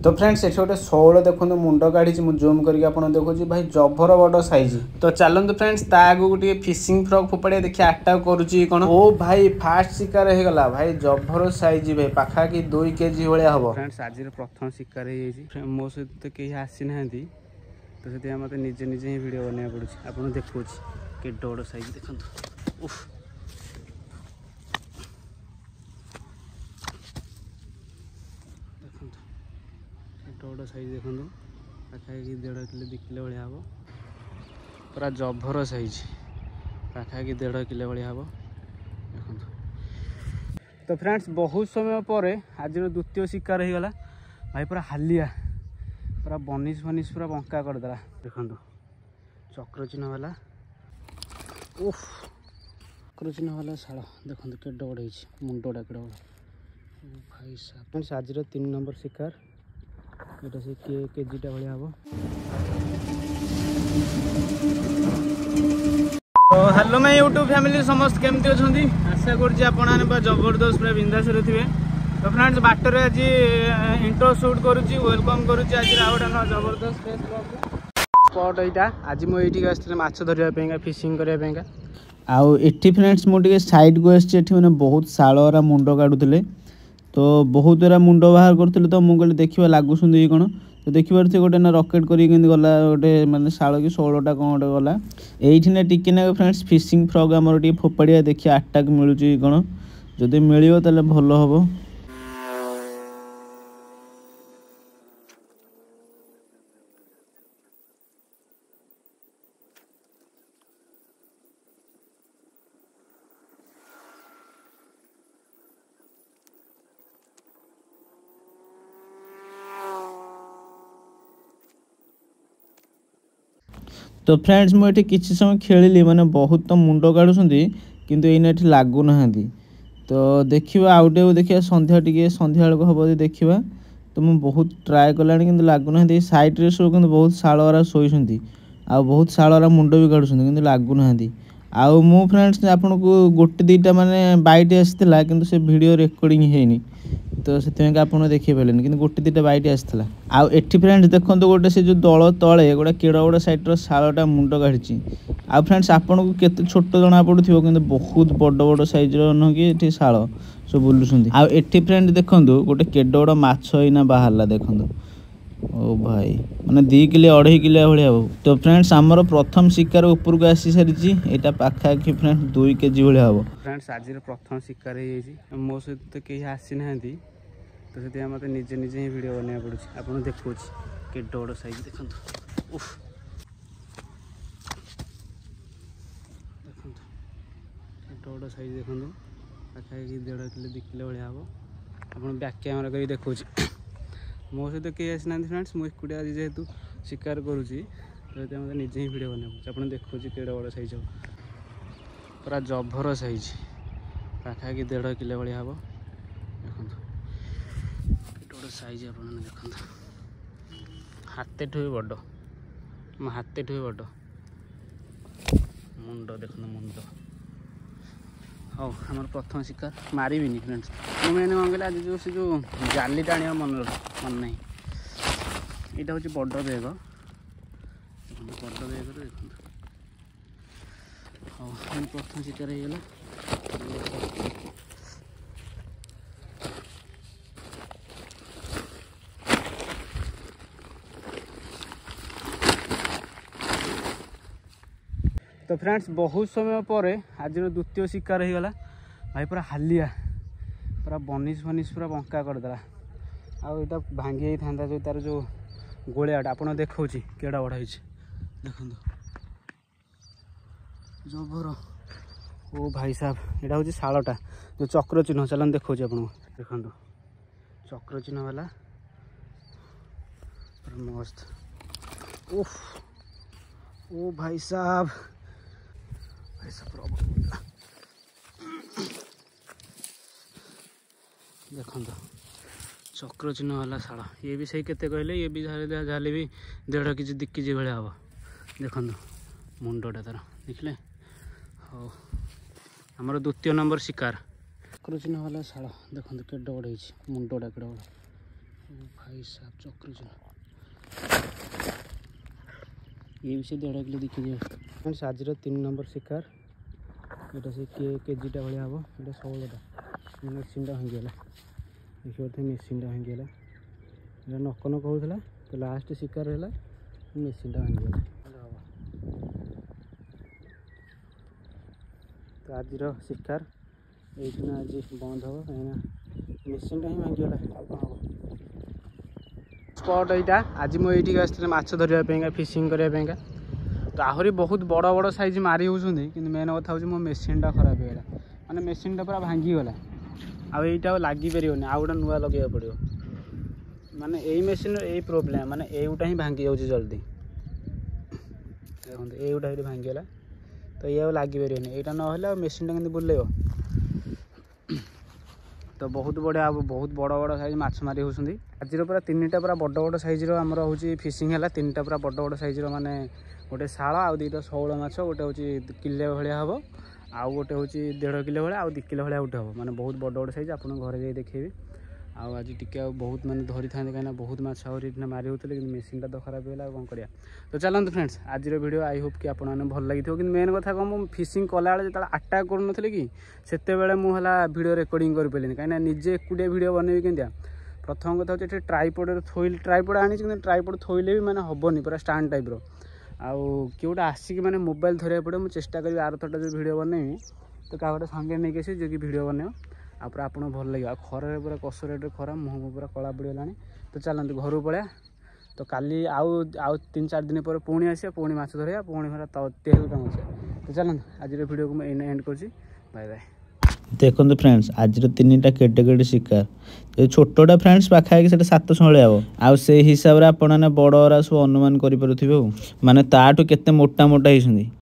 तो फ्रेंड्स ये गोटे शौल देखो मुंड काढ़ी जूम करके देखुची भाई जबर बड़ साइज। तो चलते फ्रेंड्स ता आगू गोटे फिशिंग फ्रॉग फोपाड़िया देखिए अटैक करुच्ची कौन। ओ भाई फास्ट शिकार हो गला भाई जबर साइज भाई पाखापाखि 2 केजी भाया हम। फ्रेंड्स आज प्रथम शिकार हो मो सहित तो कहीं आसी ना तो से मत निजे निजे ही वीडियो बनवा पड़े आप देखो कि बड़ साइज देखो। उफ बड़ साइज देखो पाखापाखि 1.5 किलो 2 किलो भाया हम पूरा जबर साइज पाखापाखि 1.5 किलो भाया हम देखो। तो फ्रेंड्स बहुत समय पर आज द्वितीय शिकार हो गला भाई पूरा हालिया पूरा बनिश फनिश पूरा बंका करदेला देखो चक्र चिन्ह वाला। उफ चक्र चिन्ह वाला शाल देखो के बड़ मुंडा के बड़ भाई साहब। आज 3 नंबर शिकार ये से केजीटा भाया हम। तो हेलो मैं यूट्यूब फैमिली समस्त केमती अच्छी आशा कर जबरदस्त पूरा बिंदास थे। तो फ्रेंड्स बाटर आज इंट्रो शूट करुच्ची वेलकम करुच्ची आज गोटे ना जबरदस्त स्पॉट यहाँ। आज मुझे आसती माछ धरने फिशिंग करने आउ एटी फ्रेंड्स मुझे साइड को आसी मैंने बहुत शाड़ा मुंड काढ़ुले तो बहुत गुरा मुंड बाहर करते तो मुझे देखा लगुच कौन तो देखिए गोटे ना रकेट कर गला गोटे मतलब शाल कि शौलटा कौन गोटे गला ये टिके ना फ्रेंड्स फिशिंग फ्रॉग आमर टे फोपाड़िया देखिए अटैक मिलूँ कौन जदि मिल ताले भल हम। तो फ्रेंड्स मुझे किसी समय खेली माने बहुत तो मुंड काढ़ुंट किंतु एने लगुना तो देखा आउटे देखिए संध्या टी संध्या बेलू हम देखा तो मुझे बहुत ट्राए कला कि लगुना सैड्रे सब कि बहुत शाड़ा शोती आ बहुत शाड़ा मुंड भी काढ़ुं कि लगुना आउ मु फ्रेंड्स आपन को गोटे 2टा माने बाइट आसाला कि से वीडियो रिकॉर्डिंग है तो से आप देखी पारे कि गोटे 2टा बाइट आसाला। आउ एटी फ्रेंड्स देखो गोटे से जो दल तले गोटे केड़ गोटे सैड्र शाड़ा मुंड काढ़ी आ फ्रेंड्स आपन को केते छोट जना पड़ो कि बहुत बड़ बड़ सैज नुह कि शाल सब बुलूँ। आउ एटी फ्रेंड देखो गोटे केड़ बड़ माछ इना बाहरला देखो ओ भाई मैंने 2 किलो 2.5 किलो भाया हम। तो फ्रेंड्स आमर प्रथम शिकार ऊपर को आसी सारी यहाँ पाखापाखि फ्रेंड्स 2 केजी भाया हम। फ्रेंड्स आज प्रथम शिकार हो मो सहित तो कहीं आसी ना तो से मत निजे निजे ही वीडियो बनवा पड़े आप देखो कि बड़ साइज देखो। उफ देखो बड़ साइज देखो पाखापाखि 1.5 किलो 2 किलो भाया हम आप बैक कैमेरा कर देखो। मो सहित कहीं आसी ना फ्रेंड्स मुझे एकुटिया आज जेहेतु शिकार करुँची तो मतलब निजे ही वीडियो बना आप देखो कि बड़ साइज हम पूरा जबर साइज पाखापाखि 1.5 किलो भाया हम देखो बड़ साइज आप देखो हाथे ठू भी बड़ मो हाथे ठू भी बड़ मुंड देखो मुंड। हाँ आम प्रथम शिकार मारि फ्रेंड्स मैंने कौन कहले आज जो जाली टाणी मन ना यहाँ हूँ बड़ बैग बड़ बैग देखो। हाँ प्रथम शिकार होगा। तो फ्रेंड्स बहुत समय पर आज द्वितीय शिकार हो गला भाई पूरा हालिया पूरा बनिश फनिश पूरा बंका करदेला आटा भांगी था जो तार जो गोलियाटा आप देखा केड़ा बड़ा देखो जबर। ओ भाई साहब यहाँ हूँ शालटा जो चक्र चिन्ह चलन देखा आप देखो चक्र चिन्ह वाला मस्त। उफ ओ भाई साहब देखो चक्र चिन्ह वाला शाल ये भी सही केते कहले ये भी जाले भी 1.5 केजी 2 केजी भाया हम देखो मुंडटा तार देखले। हाँ आमर द्वितीय नंबर शिकार चक्र चिन्ह वाला शाल देखो के बड़ मुंडटा के बड़ भाई साहब चक्र ये भी से 1.5 किलो देखिए फ्रेंड्स आज 3 नंबर शिकार ये से केजीटा भाई हम ये 16टा मेसीटा भांगीगला देखिए मेसीटा भांगीगला ये नक नक होता तो लास्ट शिकार है मेसीटा भांगीगला तो आज शिकार ये आज बंद हम कहीं मेसीटा ही भांगीगला कौन हम स्पॉट यहाँ आज मुझे आसती माछ धरने फिशिंग करने तो आहरी बहुत बड़ बड़ साइज मारी होती कि मेन कथा हूँ मो मेसीनटा खराब होगा माने मेसीनटा पूरा भांगीगला आईटा लगी पार आउ गोटे नुआ लगे पड़ो माने यही मेसीन यही प्रोब्लेम माने एगुटा ही भांगी जाऊँ जल्दी देखो एगुटा ये भांगीगला तो ये लगी पार यहाँ ना मेसीनटा के बुलेब तो बहुत बढ़िया बहुत बड़ बड़ साइज माछ मारी होती आज पूरा 3टा पूरा बड़ बड़ साइज आमर हूँ फिशिंग है 3टा पूरा बड़ बड़ साइज माने गोटे शाल आउ 2टा शौल माछ गोटे हूँ किले भाया हम आउ गोटे हूँ 1.5 किलो भाया आउ 2 किलो भाया गोटे हम माने बहुत बड़ बड़ साइज आप घर जाए देखेबी आज टी बहुत मैंने धरी था कहीं बहुत माछ मारी होते कि मेसीनटा तो खराब होगा कौन करा तो चलते फ्रेंड्स आज वीडियो आई होप कि आपने भल लगी कि मेन कथा कौन मुझे फिशिंग कला जो अटैक करूँ कि से मुझे वीडियो रेकर्डिंग कर पारे कहीं निजे एकुटिया वीडियो बनैबी केंतिया प्रथम कथा हूँ ट्राइपॉड थोइल ट्राइपॉड आनी ट्राइपॉड थोइले भी मैंने हेनी पूरा स्टैंड टाइप आउ किए गोटे आसिक मैंने मोबाइल धरवा पड़े मुझे चेष्टा करी आरथरटा जो वीडियो बनैबी तो क्या गोटे संगे नहीं आस जो कि वीडियो बनैब आप भल लगे खर पूरा कष रेट खरा मुँह पूरा कला पड़गला तो चलते घर पड़ा तो काली आउ 3-4 दिन पर पुणी आसा पुणी माछ धरिया पुणी घर तेल काम तो चलते आज वीडियो को मैं एंड कर बाय बाय देखो फ्रेंड्स आज 3टा केटे केटे शिकार छोटा फ्रेंड्स पाखापाखि 700 हम आउ से हिसाब से आपने बड़ा सब अनुमान करें माने ताठू केते मोटा मोटा होती।